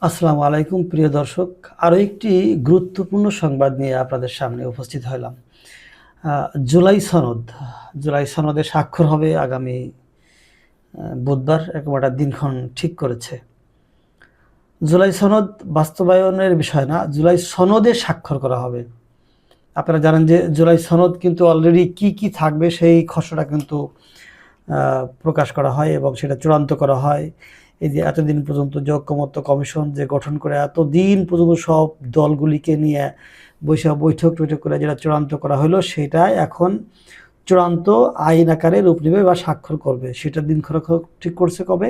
আসসালামু আলাইকুম প্রিয় দর্শক। আরও একটি গুরুত্বপূর্ণ সংবাদ নিয়ে আপনাদের সামনে উপস্থিত হলাম। জুলাই সনদ, জুলাই সনদে স্বাক্ষর হবে আগামী বুধবার, একটা দিনক্ষণ ঠিক করেছে। জুলাই সনদ বাস্তবায়নের বিষয় না, জুলাই সনদে স্বাক্ষর করা হবে। আপনারা জানেন যে জুলাই সনদ কিন্তু অলরেডি কি কি থাকবে সেই খসড়া কিন্তু প্রকাশ করা হয় এবং সেটা চূড়ান্ত করা হয়। এই যে এতদিন পর্যন্ত যে ঐকমত্য কমিশন যে গঠন করে এতদিন পর্যন্ত সব দলগুলিকে নিয়ে বৈঠক করে যেটা চূড়ান্ত করা হলো, সেটা এখন চূড়ান্ত আইন আকারে রূপ নেবে বা স্বাক্ষর করবে। সেটার দিনক্ষণ ঠিক করছে কবে,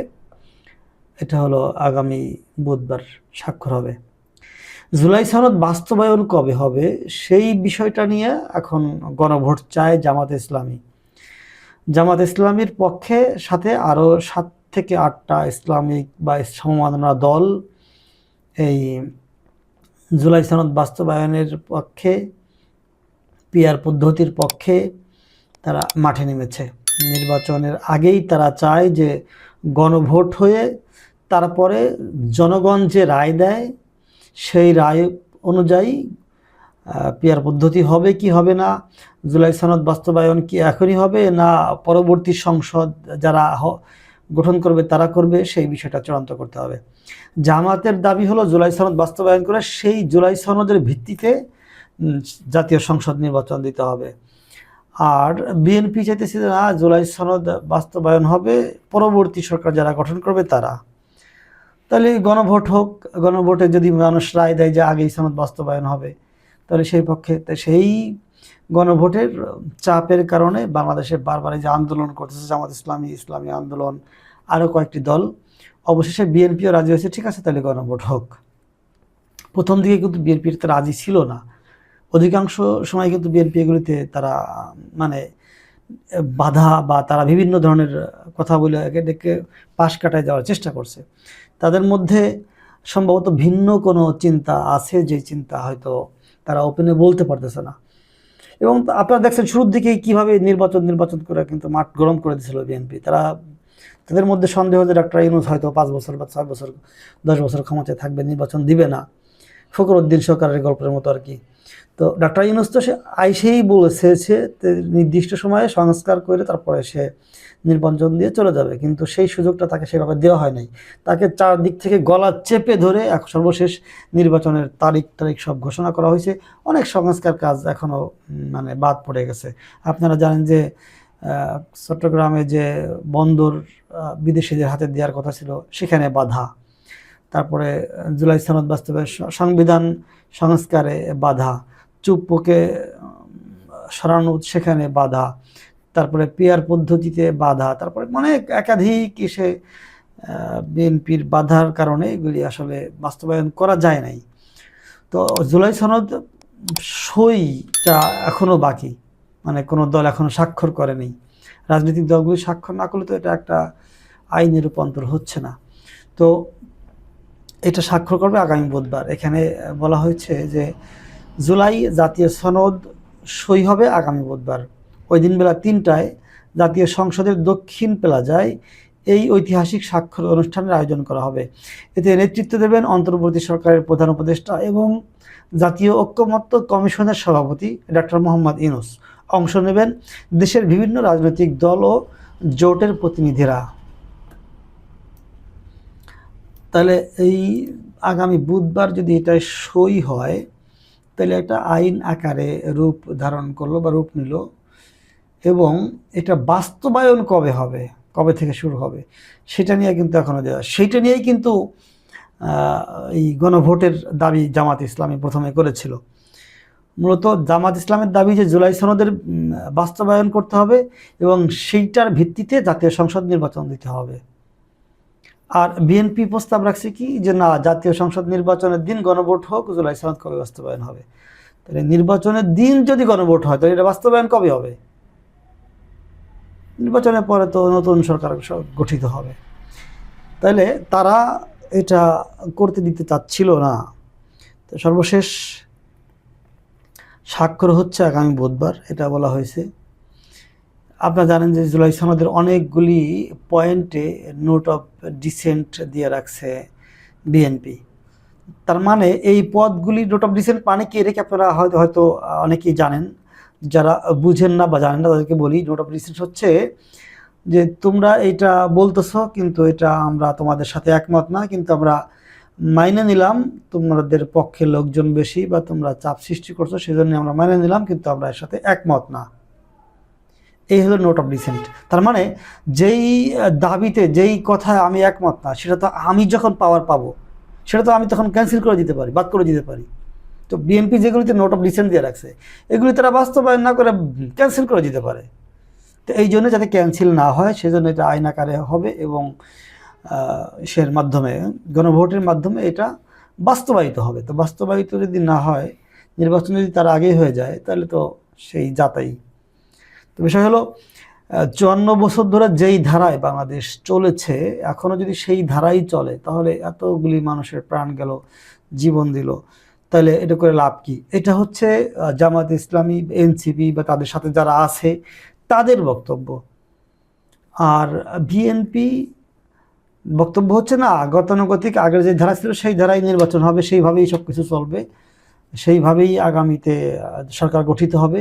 এটা হলো আগামী বুধবার স্বাক্ষর হবে। জুলাই সনদ বাস্তবায়ন কবে হবে সেই বিষয়টা নিয়ে এখন গণভোট চায় জামাত ইসলামী। জামাত ইসলামীর পক্ষে সাথে আরও 7 থেকে 8টা ইসলামিক বা সমমাননা দল এই জুলাই সনদ বাস্তবায়নের পক্ষে, পিআর পদ্ধতির পক্ষে তারা মাঠে নেমেছে। নির্বাচনের আগেই তারা চায় যে গণভোট হয়ে তারপরে জনগণ যে রায় দেয় সেই রায় অনুযায়ী পিআর পদ্ধতি হবে কি হবে না, জুলাই সনদ বাস্তবায়ন কি এখনই হবে না পরবর্তী সংসদ যারা গঠন করবে তারা করবে, সেই বিষয়টা চূড়ান্ত করতে হবে। জামাতের দাবি হলো জুলাই সনদ বাস্তবায়ন করে সেই জুলাই সনদের ভিত্তিতে জাতীয় সংসদ নির্বাচন দিতে হবে। আর বিএনপি চাইতেছে যে না, জুলাই সনদ বাস্তবায়ন হবে পরবর্তী সরকার যারা গঠন করবে তারা। তাহলে গণভোট হোক, গণভোটে যদি মানুষ রায় দেয় যে আগেই সনদ বাস্তবায়ন হবে, তাহলে সেই পক্ষে সেই গণভোটের চাপের কারণে বাংলাদেশে বারবার যে আন্দোলন করতেছে জামাত ইসলামী, ইসলামী আন্দোলন, আরও কয়েকটি দল, অবশেষে বিএনপিও রাজি হয়েছে, ঠিক আছে তাহলে গণভোট হোক। প্রথম দিকে কিন্তু বিএনপির তো রাজি ছিল না, অধিকাংশ সময় কিন্তু বিএনপি এগুলিতে তারা মানে বাধা বা তারা বিভিন্ন ধরনের কথা বলে একে পাশ কাটায় যাওয়ার চেষ্টা করছে। তাদের মধ্যে সম্ভবত ভিন্ন কোনো চিন্তা আছে, যে চিন্তা হয়তো তারা ওপেনে বলতে পারতেছে না। এবং আপনারা দেখছেন শুরুর দিকে কীভাবে নির্বাচন করে কিন্তু মাঠ গরম করে দিয়েছিল বিএনপি। তাদের মধ্যে সন্দেহ যে ডক্টর ইউনূস হয়তো 5 বছর বা 6 বছর 10 বছর ক্ষমতায় থাকবে, নির্বাচন দিবে না, ফখরুদ্দিন সরকারের গল্পের মতো আর কি। তো ডক্টর ইউনূস তো সে আইসেই বলেছে নির্দিষ্ট সময়ে সংস্কার করে তারপরে সে নির্বাচন দিয়ে চলে যাবে, কিন্তু সেই সুযোগটা তাকে সেভাবে দেওয়া হয় নাই। তাকে চারদিক থেকে গলা চেপে ধরে সর্বশেষ নির্বাচনের তারিখ সব ঘোষণা করা হয়েছে। অনেক সংস্কার কাজ এখনও বাদ পড়ে গেছে। আপনারা জানেন যে চট্টগ্রামে যে বন্দর বিদেশিদের হাতে দেওয়ার কথা ছিল সেখানে বাধা, তারপরে জুলাই সনদ বাস্তবায়ন, সংবিধান সংস্কারে বাধা, চুপ্পুকে সরানো সেখানে বাধা, তারপরে পিআর পদ্ধতিতে বাধা, তারপরে একাধিক এসে বিএনপির বাধার কারণে এগুলি আসলে বাস্তবায়ন করা যায় নাই। তো জুলাই সনদ সইটা এখনও বাকি, কোনো দল এখনও স্বাক্ষর করেনি। রাজনৈতিক দলগুলি স্বাক্ষর না করলে তো এটা একটা আইনে রূপান্তর হচ্ছে না। তো এটা স্বাক্ষর করবে আগামী বুধবার। এখানে বলা হয়েছে যে জুলাই জাতীয় সনদ সই হবে আগামী বুধবার। ওই দিন বেলা 3টায় জাতীয় সংসদের দক্ষিণ প্লাজায় এই ঐতিহাসিক স্বাক্ষর অনুষ্ঠানের আয়োজন করা হবে। এতে নেতৃত্ব দেবেন অন্তর্বর্তী সরকারের প্রধান উপদেষ্টা এবং জাতীয় ঐকমত্য কমিশনের সভাপতি ডক্টর মোহাম্মদ ইউনূস। অংশ নেবেন দেশের বিভিন্ন রাজনৈতিক দল ও জোটের প্রতিনিধিরা। তাহলে এই আগামী বুধবার যদি এটা সই হয়, তাহলে একটা আইন আকারে রূপ ধারণ করলো বা রূপ নিল। এবং এটা বাস্তবায়ন কবে হবে, কবে থেকে শুরু হবে, সেটা নিয়ে কিন্তু এখনও সেইটা নিয়েই কিন্তু এই গণভোটের দাবি জামাত ইসলামী প্রথমে করেছিল। মূলত জামাত ইসলামের দাবি যে জুলাই সনদের বাস্তবায়ন করতে হবে এবং সেইটার ভিত্তিতে জাতীয় সংসদ নির্বাচন দিতে হবে। আর বিএনপি প্রস্তাব রাখছে কি যে না, জাতীয় সংসদ নির্বাচনের দিন গণভোট হোক, জুলাই সনদ কবে বাস্তবায়ন হবে। তাহলে নির্বাচনের দিন যদি গণভোট হয় তাহলে এটা বাস্তবায়ন কবে হবে? নির্বাচনের পরে তো নতুন সরকার গঠিত হবে। তাহলে তারা এটা করতে দিতে চাচ্ছিল না। তো সর্বশেষ স্বাক্ষর হচ্ছে আগামী বুধবার, এটা বলা হয়েছে। আপনারা জানেন যে জুলাই সনদের অনেকগুলি পয়েন্টে নোট অফ ডিসেন্ট দিয়ে রাখছে বিএনপি। তার মানে এই পদগুলি নোট অফ ডিসেন্ট মানে কি, এটাকে আপনারা হয়তো হয়তো অনেকেই জানেন, যারা বুঝেন না বা জানেন না তাদেরকে বলি। নোট অফ ডিসেন্ট হচ্ছে যে তোমরা এটা বলতেছো কিন্তু এটা আমরা তোমাদের সাথে একমত না, কিন্তু আমরা মাইনে নিলাম, তোমাদের পক্ষে লোকজন বেশি বা তোমরা চাপ সৃষ্টি করছো সেজন্য আমরা মাইনে নিলাম, কিন্তু আমরা এর সাথে একমত না। এই হলো নোট অফ ডিসেন্ট। তার মানে যেই দাবিতে যেই কথায় আমি একমত না, সেটা তো আমি যখন পাওয়ার পাবো সেটা তো আমি তখন ক্যান্সেল করে দিতে পারি, বাদ করে দিতে পারি। তো বিএনপি যেগুলিতে নোট অফ ডিসেন্ট দিয়ে রাখছে এগুলি তারা বাস্তবায়ন না করে ক্যান্সেল করে দিতে পারে। তো এই জন্য যাতে ক্যান্সেল না হয় সেজন্য এটা আইন আকারে হবে এবং সের মাধ্যমে গণভোটের মাধ্যমে এটা বাস্তবায়িত হবে। তো বাস্তবায়িত যদি না হয়, নির্বাচন যদি তার আগেই হয়ে যায়, তাহলে তো সেই যাতাই। তো বিষয় হলো 54 বছর ধরে যেই ধারায় বাংলাদেশ চলেছে, এখনও যদি সেই ধারাই চলে, তাহলে এতগুলি মানুষের প্রাণ গেল, জীবন দিল, তাহলে এটা করে লাভ কি? এটা হচ্ছে জামাত ইসলামী, এনসিপি বা তাদের সাথে যারা আছে তাদের বক্তব্য। আর বিএনপি বক্তব্য হচ্ছে না, গতানুগতিক আগের যে ধারা ছিল সেই ধারাই নির্বাচন হবে, সেইভাবেই সব কিছু চলবে, সেইভাবেই আগামীতে সরকার গঠিত হবে,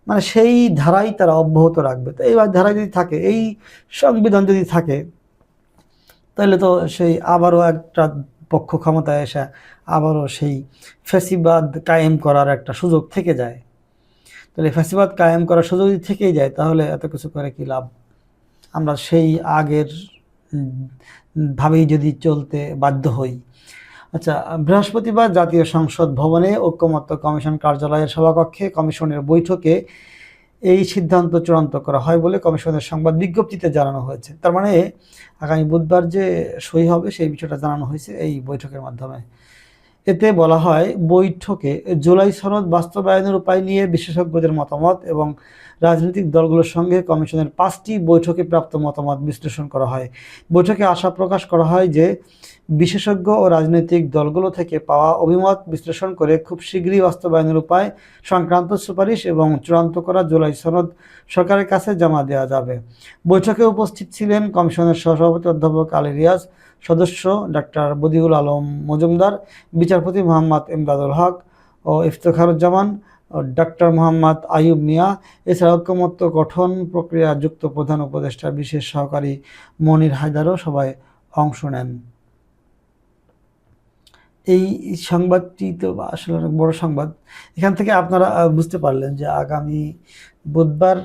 মানে সেই ধারাই তারা অব্যাহত রাখবে। তো এই ধারায় যদি থাকে, এই সংবিধান যদি থাকে, তাহলে তো সেই আবারও একটা পক্ষ ক্ষমতায় এসে আবারও সেই ফ্যাসিবাদ কায়েম করার একটা সুযোগ থেকে যায়। তাহলে ফ্যাসিবাদ কায়েম করার সুযোগ যদি থেকেই যায়, তাহলে এত কিছু করে কি লাভ? আমরা সেই আগের ভাবেই যদি চলতে বাধ্য হই। আচ্ছা, বৃহস্পতিবার জাতীয় সংসদ ভবনে ঐকমত্য কমিশন কার্যালয়ের সভাকক্ষে কমিশনের বৈঠকে এই সিদ্ধান্ত চূড়ান্ত করা হয় বলে কমিশনের সংবাদ বিজ্ঞপ্তিতে জানানো হয়েছে। তার মানে আগামী বুধবার যে সই হবে সেই বিষয়টা জানানো হয়েছে এই বৈঠকের মাধ্যমে। এতে বলা হয়, বৈঠকে জুলাই সনদ বাস্তবায়নের উপায় নিয়ে বিশেষজ্ঞদের মতামত এবং রাজনৈতিক দলগুলোর সঙ্গে কমিশনের 5টি বৈঠকে প্রাপ্ত মতামত বিশ্লেষণ করা হয়। বৈঠকে আশা প্রকাশ করা হয় যে বিশেষজ্ঞ ও রাজনৈতিক দলগুলো থেকে পাওয়া অভিমত বিশ্লেষণ করে খুব শীঘ্রই বাস্তবায়নের উপায় সংক্রান্ত সুপারিশ এবং চূড়ান্ত করা জুলাই সনদ সরকারের কাছে জমা দেওয়া যাবে। বৈঠকে উপস্থিত ছিলেন কমিশনের সহসভাপতি অধ্যাপক আলী রিয়াজ, সদস্য ডাক্তার বদিউল আলম মজুমদার, বিচারপতি মোহাম্মদ ইমদাদুল হক ও ইফতেখারুজ্জামান ও ডাক্তার মোহাম্মদ আইয়ুব মিয়া। এছাড়া ঐকমত্য গঠন প্রক্রিয়া যুক্ত প্রধান উপদেষ্টা বিশেষ সহকারী মনির হায়দারও সবাই অংশ নেন। এই সংবাদটি তো আসলে অনেক বড় সংবাদ। এখান থেকে আপনারা বুঝতে পারলেন যে আগামী বুধবার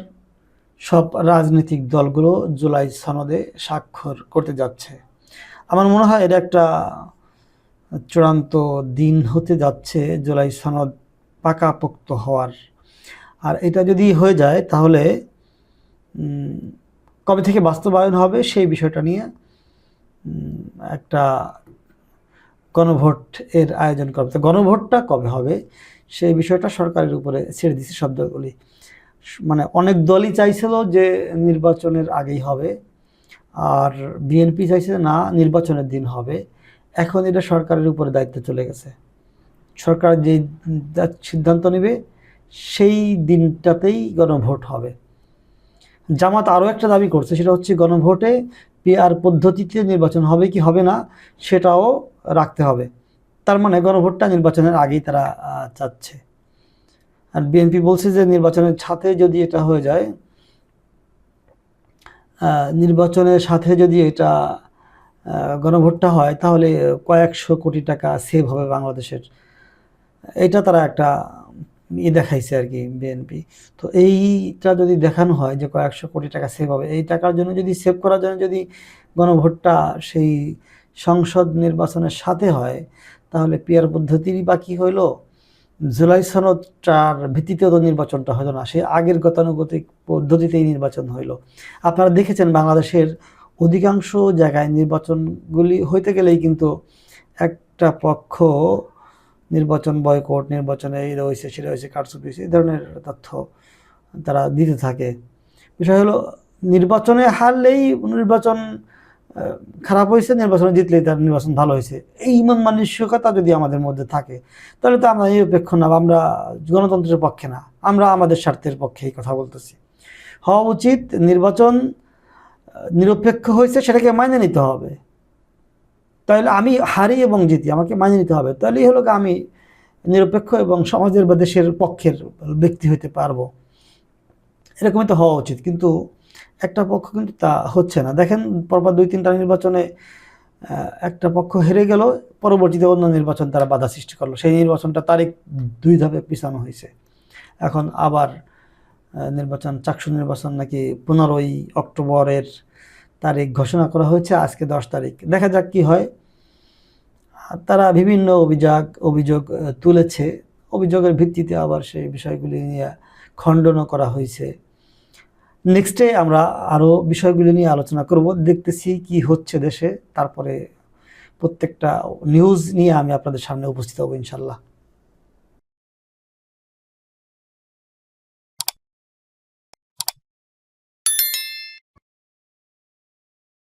সব রাজনৈতিক দলগুলো জুলাই সনদে স্বাক্ষর করতে যাচ্ছে। আমার মনে হয় এটা একটা চূড়ান্ত দিন হতে যাচ্ছে জুলাই সনদ পাকাপোক্ত হওয়ার। আর এটা যদি হয়ে যায়, তাহলে কবে থেকে বাস্তবায়ন হবে সেই বিষয়টা নিয়ে একটা গণভোট এর আয়োজন করবে। তো গণভোটটা কবে হবে সেই বিষয়টা সরকারের উপরে ছেড়ে দিচ্ছে শব্দগুলি। মানে অনেক দলই চাইছিল যে নির্বাচনের আগেই হবে, আর বিএনপি চাইছে না নির্বাচনের দিন হবে। এখন এটা সরকারের উপরে দায়িত্ব চলে গেছে। সরকার যে সিদ্ধান্ত নেবে সেই দিনটাতেই গণভোট হবে। জামাত আরও একটা দাবি করছে, সেটা হচ্ছে গণভোটে পিআর পদ্ধতিতে নির্বাচন হবে কি হবে না সেটাও রাখতে হবে। তার মানে গণভোটটা নির্বাচনের আগেই তারা চাচ্ছে। আর বিএনপি বলছে যে নির্বাচনের সাথে যদি এটা হয়ে যায়, নির্বাচনের সাথে যদি এটা গণভোটটা হয়, তাহলে কয়েকশো কোটি টাকা সেভ হবে বাংলাদেশের। এটা তারা একটা দেখাইছে আর কি বিএনপি। তো এইটা যদি দেখানো হয় যে কয়েকশো কোটি টাকা সেভ হবে, এই টাকার জন্য যদি সেভ করার জন্য যদি গণভোটটা সেই সংসদ নির্বাচনের সাথে হয়, তাহলে পিআর পদ্ধতিরই বা কী হইল? জুলাই সনদটার ভিত্তিতেও তো নির্বাচনটা হলো না, সেই আগের গতানুগতিক পদ্ধতিতেই নির্বাচন হইল। আপনারা দেখেছেন বাংলাদেশের অধিকাংশ জায়গায় নির্বাচনগুলি হইতে গেলেই কিন্তু একটা পক্ষ নির্বাচন বয়কট, নির্বাচনে এই রয়েছে সেটা হয়েছে, কারচুপি হয়েছে, এই ধরনের তথ্য তারা দিতে থাকে। বিষয় হলো নির্বাচনে হারলেই নির্বাচন খারাপ হয়েছে, নির্বাচনে জিতলেই তার নির্বাচন ভালো হয়েছে, এই মন মানসিকতা যদি আমাদের মধ্যে থাকে, তাহলে তো আমরা নিরপেক্ষ না, আমরা গণতন্ত্রের পক্ষে না, আমরা আমাদের স্বার্থের পক্ষে এই কথা বলতেছি। হওয়া উচিত নির্বাচন নিরপেক্ষ হয়েছে সেটাকে মাইনে নিতে হবে। তাহলে আমি হারি এবং জিতি, আমাকে মানিয়ে নিতে হবে, তাহলেই হলো আমি নিরপেক্ষ এবং সমাজের বা দেশের পক্ষের ব্যক্তি হতে পারবো। এরকমই তো হওয়া উচিত, কিন্তু একটা পক্ষ কিন্তু তা হচ্ছে না। দেখেন পরপর 2-3টা নির্বাচনে একটা পক্ষ হেরে গেল, পরবর্তীতে অন্য নির্বাচন তারা বাধা সৃষ্টি করলো, সেই নির্বাচনটা তারিখ 2 ধাপে পিছানো হয়েছে। এখন আবার চাকসু নির্বাচন নাকি 15ই অক্টোবরের তারিখ ঘোষণা করা হয়েছে, আজকে 10 তারিখ। দেখা যাক কি হয়। তারা বিভিন্ন অভিযোগ তুলেছে, অভিযোগের ভিত্তিতে আবার সেই বিষয়গুলি নিয়ে খণ্ডনও করা হয়েছে। নেক্সটে আমরা আরও বিষয়গুলি নিয়ে আলোচনা করব, দেখতেছি কি হচ্ছে দেশে, তারপরে প্রত্যেকটা নিউজ নিয়ে আমি আপনাদের সামনে উপস্থিত হব ইনশাল্লাহ।